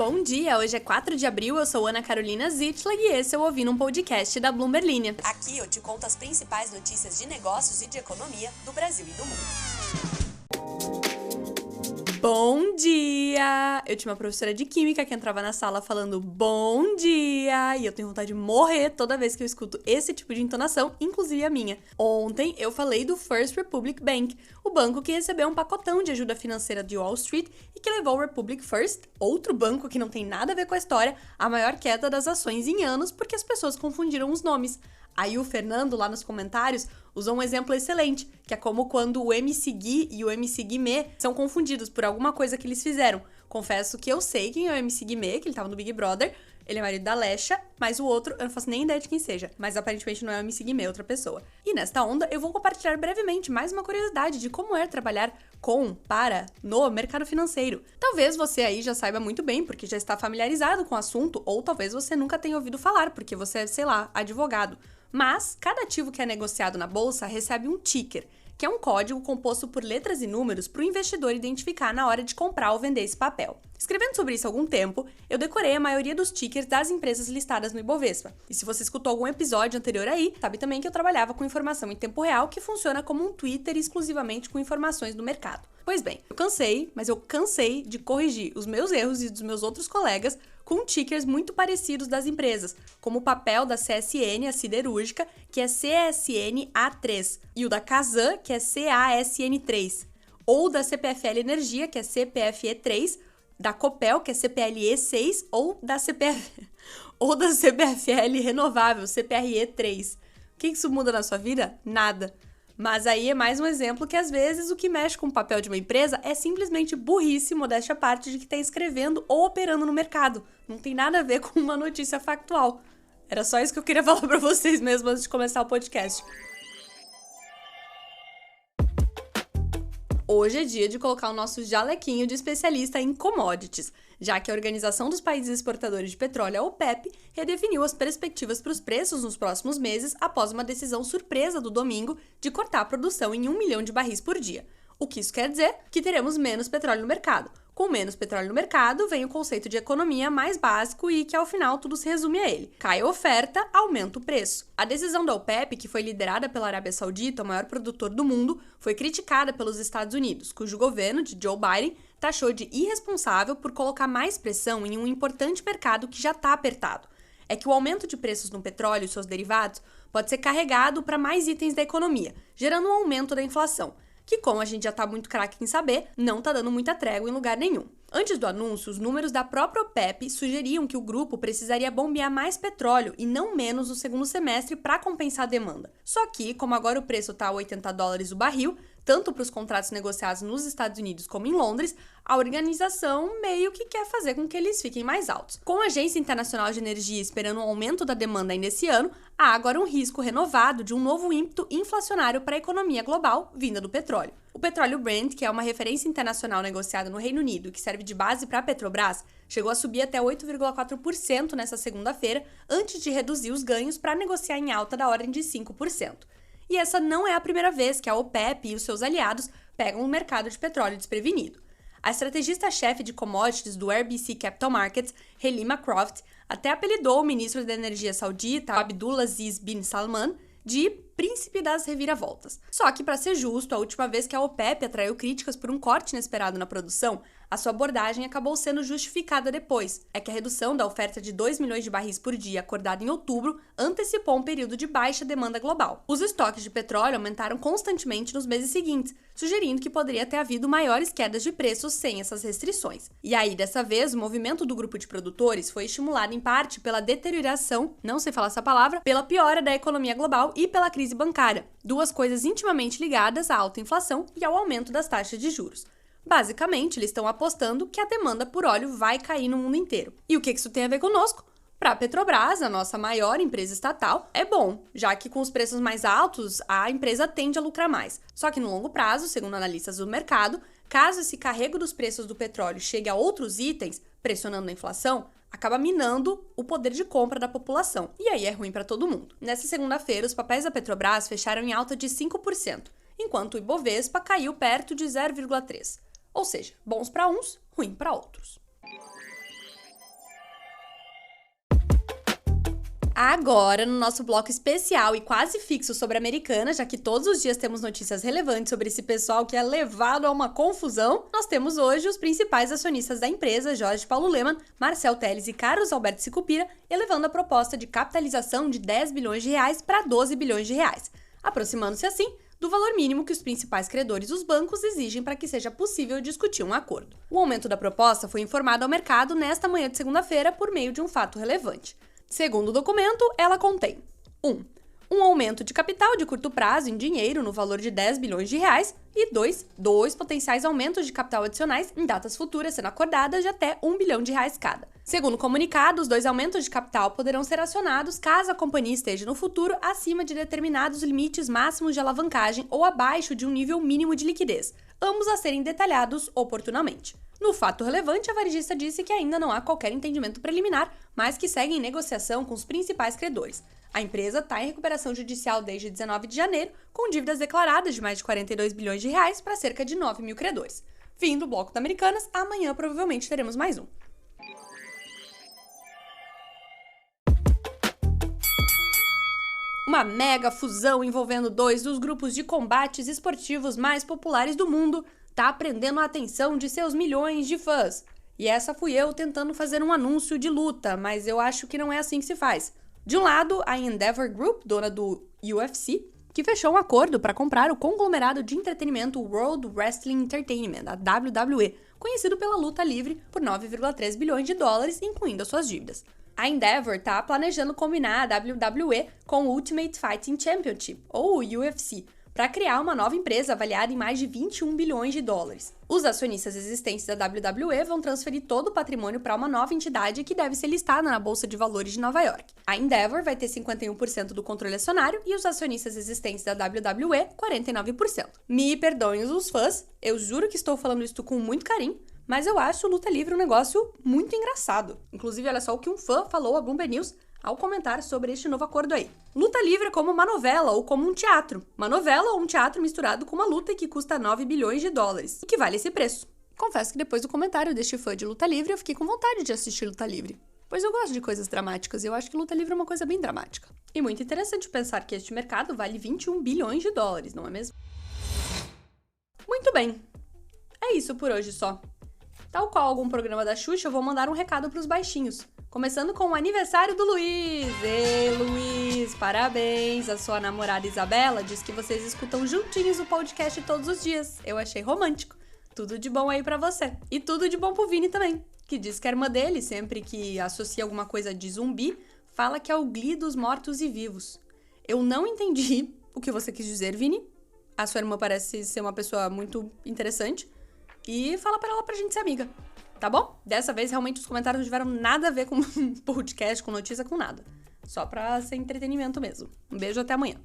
Bom dia, hoje é 4 de abril, eu sou Ana Carolina Zitlag e esse é o Ouvindo um Podcast da Bloomberg Linha. Aqui eu te conto as principais notícias de negócios e de economia do Brasil e do mundo. Bom dia! Eu tinha uma professora de química que entrava na sala falando bom dia e eu tenho vontade de morrer toda vez que eu escuto esse tipo de entonação, inclusive a minha. Ontem eu falei do First Republic Bank, o banco que recebeu um pacotão de ajuda financeira de Wall Street e que levou o Republic First, outro banco que não tem nada a ver com a história, à maior queda das ações em anos porque as pessoas confundiram os nomes. Aí o Fernando, lá nos comentários, usou um exemplo excelente, que é como quando o MC Gui e o MC Guimê são confundidos por alguma coisa que eles fizeram. Confesso que eu sei quem é o MC Guimê, que ele tava no Big Brother, ele é marido da Lesha, mas o outro eu não faço nem ideia de quem seja, mas aparentemente não é o MC Guimê, é outra pessoa. E nesta onda eu vou compartilhar brevemente mais uma curiosidade de como é trabalhar no mercado financeiro. Talvez você aí já saiba muito bem, porque já está familiarizado com o assunto, ou talvez você nunca tenha ouvido falar, porque você é, sei lá, advogado. Mas cada ativo que é negociado na bolsa recebe um ticker, que é um código composto por letras e números para o investidor identificar na hora de comprar ou vender esse papel. Escrevendo sobre isso há algum tempo, eu decorei a maioria dos tickers das empresas listadas no Ibovespa. E se você escutou algum episódio anterior aí, sabe também que eu trabalhava com informação em tempo real, que funciona como um Twitter exclusivamente com informações do mercado. Pois bem, eu cansei de corrigir os meus erros e dos meus outros colegas com tickers muito parecidos das empresas, como o papel da CSN, a siderúrgica, que é CSNA3, e o da Kazan, que é CASN3, ou da CPFL Energia, que é CPFE3, da Copel, que é CPLE6, ou da CPFL Renovável, CPRE3. O que isso muda na sua vida? Nada. Mas aí é mais um exemplo que, às vezes, o que mexe com o papel de uma empresa é simplesmente burrice, modéstia à parte, de que está escrevendo ou operando no mercado. Não tem nada a ver com uma notícia factual. Era só isso que eu queria falar para vocês mesmo antes de começar o podcast. Hoje é dia de colocar o nosso jalequinho de especialista em commodities, já que a Organização dos Países Exportadores de Petróleo, a OPEP, redefiniu as perspectivas para os preços nos próximos meses após uma decisão surpresa do domingo de cortar a produção em 1 milhão de barris por dia. O que isso quer dizer? Que teremos menos petróleo no mercado. Com menos petróleo no mercado, vem o conceito de economia mais básico e que, ao final, tudo se resume a ele. Cai a oferta, aumenta o preço. A decisão da OPEP, que foi liderada pela Arábia Saudita, o maior produtor do mundo, foi criticada pelos Estados Unidos, cujo governo, de Joe Biden, taxou de irresponsável por colocar mais pressão em um importante mercado que já está apertado. É que o aumento de preços no petróleo e seus derivados pode ser carregado para mais itens da economia, gerando um aumento da inflação, que, como a gente já tá muito craque em saber, não tá dando muita trégua em lugar nenhum. Antes do anúncio, os números da própria OPEP sugeriam que o grupo precisaria bombear mais petróleo e não menos no segundo semestre para compensar a demanda. Só que, como agora o preço tá a $80 o barril, tanto para os contratos negociados nos Estados Unidos como em Londres, a organização meio que quer fazer com que eles fiquem mais altos. Com a Agência Internacional de Energia esperando um aumento da demanda ainda esse ano, há agora um risco renovado de um novo ímpeto inflacionário para a economia global vinda do petróleo. O petróleo Brent, que é uma referência internacional negociada no Reino Unido e que serve de base para a Petrobras, chegou a subir até 8,4% nessa segunda-feira, antes de reduzir os ganhos para negociar em alta da ordem de 5%. E essa não é a primeira vez que a OPEP e os seus aliados pegam o mercado de petróleo desprevenido. A estrategista-chefe de commodities do RBC Capital Markets, Helima Croft, até apelidou o ministro da Energia saudita, Abdulaziz bin Salman, de príncipe das reviravoltas. Só que, para ser justo, a última vez que a OPEP atraiu críticas por um corte inesperado na produção, a sua abordagem acabou sendo justificada depois. É que a redução da oferta de 2 milhões de barris por dia acordada em outubro antecipou um período de baixa demanda global. Os estoques de petróleo aumentaram constantemente nos meses seguintes, sugerindo que poderia ter havido maiores quedas de preços sem essas restrições. E aí, dessa vez, o movimento do grupo de produtores foi estimulado em parte pela deterioração, não sei falar essa palavra, pela piora da economia global e pela crise bancária, duas coisas intimamente ligadas à alta inflação e ao aumento das taxas de juros. Basicamente, eles estão apostando que a demanda por óleo vai cair no mundo inteiro. E o que isso tem a ver conosco? Para a Petrobras, a nossa maior empresa estatal, é bom, já que com os preços mais altos, a empresa tende a lucrar mais. Só que no longo prazo, segundo analistas do mercado, caso esse carrego dos preços do petróleo chegue a outros itens, pressionando a inflação, acaba minando o poder de compra da população. E aí é ruim para todo mundo. Nessa segunda-feira, os papéis da Petrobras fecharam em alta de 5%, enquanto o Ibovespa caiu perto de 0,3%. Ou seja, bons para uns, ruim para outros. Agora, no nosso bloco especial e quase fixo sobre Americanas, já que todos os dias temos notícias relevantes sobre esse pessoal que é levado a uma confusão, nós temos hoje os principais acionistas da empresa, Jorge Paulo Lemann, Marcel Telles e Carlos Alberto Sicupira, elevando a proposta de capitalização de 10 bilhões de reais para 12 bilhões de reais, aproximando-se assim do valor mínimo que os principais credores dos bancos exigem para que seja possível discutir um acordo. O aumento da proposta foi informado ao mercado nesta manhã de segunda-feira por meio de um fato relevante. Segundo o documento, ela contém 1. Aumento de capital de curto prazo em dinheiro no valor de 10 bilhões de reais e 2. Potenciais aumentos de capital adicionais em datas futuras sendo acordadas de até 1 bilhão de reais cada. Segundo o comunicado, os 2 aumentos de capital poderão ser acionados caso a companhia esteja no futuro acima de determinados limites máximos de alavancagem ou abaixo de um nível mínimo de liquidez, ambos a serem detalhados oportunamente. No fato relevante, a varejista disse que ainda não há qualquer entendimento preliminar, mas que segue em negociação com os principais credores. A empresa está em recuperação judicial desde 19 de janeiro, com dívidas declaradas de mais de 42 bilhões de reais para cerca de 9 mil credores. Fim do bloco da Americanas, amanhã provavelmente teremos mais um. Uma mega fusão envolvendo 2 dos grupos de combates esportivos mais populares do mundo tá prendendo a atenção de seus milhões de fãs. E essa fui eu tentando fazer um anúncio de luta, mas eu acho que não é assim que se faz. De um lado, a Endeavor Group, dona do UFC, que fechou um acordo para comprar o conglomerado de entretenimento World Wrestling Entertainment, a WWE, conhecido pela luta livre, por 9,3 bilhões de dólares, incluindo as suas dívidas. A Endeavor está planejando combinar a WWE com o Ultimate Fighting Championship, ou o UFC, para criar uma nova empresa avaliada em mais de 21 bilhões de dólares. Os acionistas existentes da WWE vão transferir todo o patrimônio para uma nova entidade que deve ser listada na Bolsa de Valores de Nova York. A Endeavor vai ter 51% do controle acionário e os acionistas existentes da WWE, 49%. Me perdoem os fãs, eu juro que estou falando isso com muito carinho, mas eu acho luta livre um negócio muito engraçado. Inclusive, olha só o que um fã falou a Bloomberg News ao comentar sobre este novo acordo aí. Luta livre é como uma novela ou como um teatro. Uma novela ou um teatro misturado com uma luta que custa 9 bilhões de dólares e que vale esse preço. Confesso que depois do comentário deste fã de luta livre, eu fiquei com vontade de assistir luta livre. Pois eu gosto de coisas dramáticas e eu acho que luta livre é uma coisa bem dramática. E muito interessante pensar que este mercado vale 21 bilhões de dólares, não é mesmo? Muito bem. É isso por hoje só. Tal qual algum programa da Xuxa, eu vou mandar um recado pros baixinhos. Começando com o aniversário do Luiz. Ei, Luiz, parabéns! A sua namorada Isabela diz que vocês escutam juntinhos o podcast todos os dias. Eu achei romântico. Tudo de bom aí pra você. E tudo de bom pro Vini também, que diz que a irmã dele, sempre que associa alguma coisa de zumbi, fala que é o Glee dos mortos e vivos. Eu não entendi o que você quis dizer, Vini. A sua irmã parece ser uma pessoa muito interessante. E fala pra ela pra gente ser amiga. Tá bom? Dessa vez, realmente, os comentários não tiveram nada a ver com podcast, com notícia, com nada. Só pra ser entretenimento mesmo. Um beijo, até amanhã.